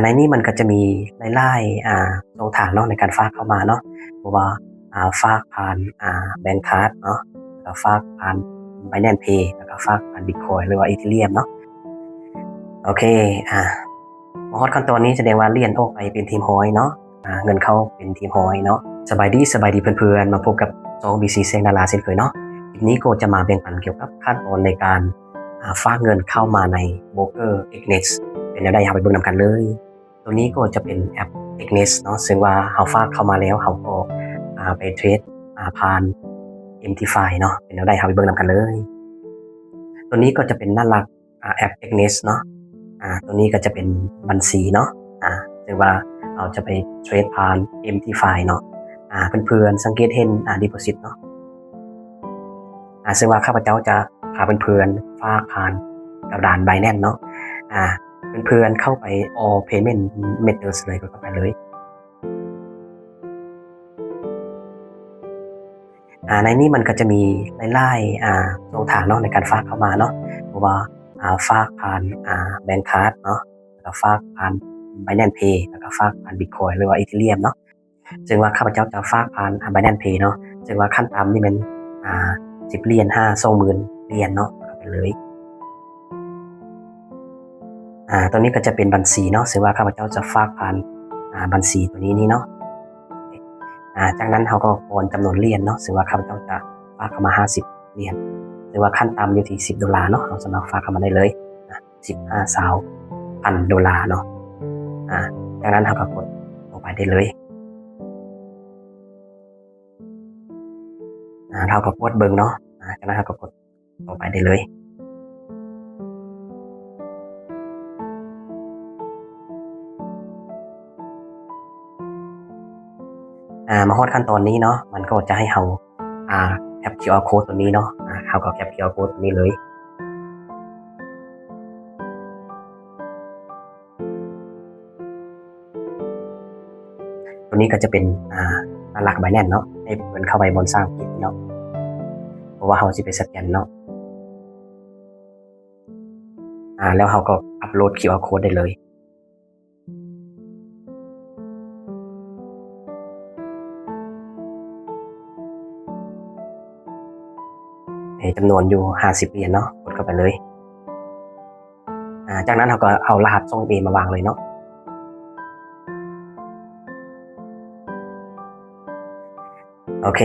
ในนี้มันก็จะมีไล่ช่องทางเนาะในการฝากเข้ามาเนาะเพราะว่าฝากผ่านแบงก์การ์ดเนาะแล้วฝากผ่าน Binance Pay แล้วก็ฝากผ่าน Bitcoin หรือว่า Ethereum เนาะโอเคมาฮอดขั้นตอนนี้แสดงว่าเลี่ยนออกไปเป็นทีมฮอยเนาะเงินเข้าเป็นทีมฮอยเนาะสบายดีเพื่อนๆมาพบกับ2 BC เซงดาราเช่นเคยเนาะคลิปนี้ก็จะมาแบ่งปันเกี่ยวกับขั้นตอนในการฝากเงินเข้ามาในโบรกเกอร์ Exness เป็นอะไรเอาไปเบิ่งนำกันเลยตัวนี้ก็จะเป็นแอป Exness เนาะซึ่งว่าเราฝากเข้ามาแล้วเราก็ไปเทรดผ่าน MT5 เนาะเป็นอะไรเอาไปเบิ่งนำกันเลยตัวนี้ก็จะเป็นน่ารักแอป Exness เนาะตัวนี้ก็จะเป็นบัญชีเนาะซึ่งว่าเราจะไปเทรดผ่าน MT5 เนาะเพื่อนๆสังเกตเห็นdeposit เนาะซึ่งว่าข้าพเจ้าจะพาเพื่อนๆฝากผ่านกระดาน Binance เนาะเพื่อนๆเข้าไป all payment methods เลยก็เข้าไปเลยในนี้มันก็จะมีไล่ช่องทางเนาะในการฝากเข้ามาเนาะเพราะว่าฝากผ่านแบงก์การ์ดเนาะแล้วฝากผ่าน Binance Pay แล้วก็ฝากผ่าน Bitcoin หรือว่า Ethereum เนาะซึ่งว่าข้าพเจ้าจะฝากผ่านBinance Pay เนาะซึ่งว่าขั้นต่ำนี่มัน10 เหรียญ20,000 เหรียญเนาะไปเลยตัวนี้ก็จะเป็นบัญชีเนาะซึ่งว่าข้าพเจ้าจะฝากผ่านบัญชีตัวนี้เนาะจากนั้นเขาก็โอนจำนวนเหรียญเนาะซึ่งว่าข้าพเจ้าจะฝากเข้ามา50 เหรียญซึ่งว่าขั้นต่ำอยู่ที่$10เนาะเราสามารถฝากเข้ามาได้เลย$15,000เนาะจากนั้นเขาก็กดลงไปได้เลยเราก็กดเบิ่งเนาะจากนั้นเราก็กดลงไปได้เลยมาฮอดขั้นตอนนี้เนาะมันก็จะให้เราแคป QR code ตัวนี้เนาะเราก็แคป QR code ตัวนี้เลยตัวนี้ก็จะเป็นน่ารัก Binance เนาะให้เพิ่นเข้าไปบนสร้างกิจเนาะเพราะว่าเราสิไปสแกนเนาะแล้วเราก็อัปโหลด QR code ได้เลยจำนวนอยู่50 เหรียญเนาะกดเข้าไปเลยจากนั้นเราก็เอารหัสส่ง มาวางเลยเนาะโอเค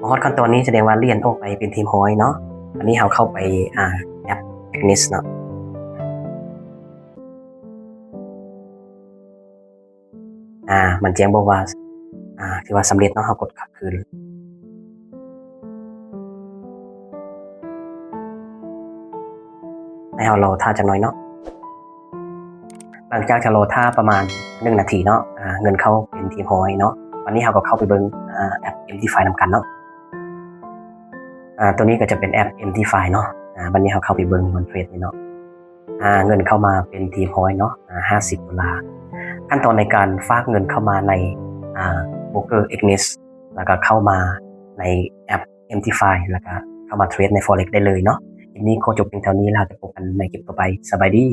มาฮอดขั้นตอนนี้แสดงว่าเลี่ยนออกไปเป็นทีมฮอยเนาะอันนี้เราเข้าไปแอป Exness เนาะมันแจ้งบอกว่าถือว่าสำเร็จเนาะเรากดกลับคืนให้เรารอท่าจักหน่อยเนาะหลังจากจะรอท่าประมาณ1 นาทีเนาะเงินเข้าเป็นทีมฮอยเนาะวันนี้เราก็เข้าไปเบิ่งแอป MT5 นำกันเนาะตัวนี้ก็จะเป็นแอป MT5 เนาะวันนี้เราเข้าไปเบิ่งบนเฟซนี่เนาะเงินเข้ามาเป็นทีมฮอยเนาะ$50ขั้นตอนในการฝากเงินเข้ามาในโบรกเกอร์ Exness แล้วก็เข้ามาในแอป MT5 แล้วก็เข้ามาเทรดใน Forex ได้เลยเนาะคลิปนี้ขอจบเพียงเท่านี้แล้วจะพบกันในคลิปต่อไปสบายดี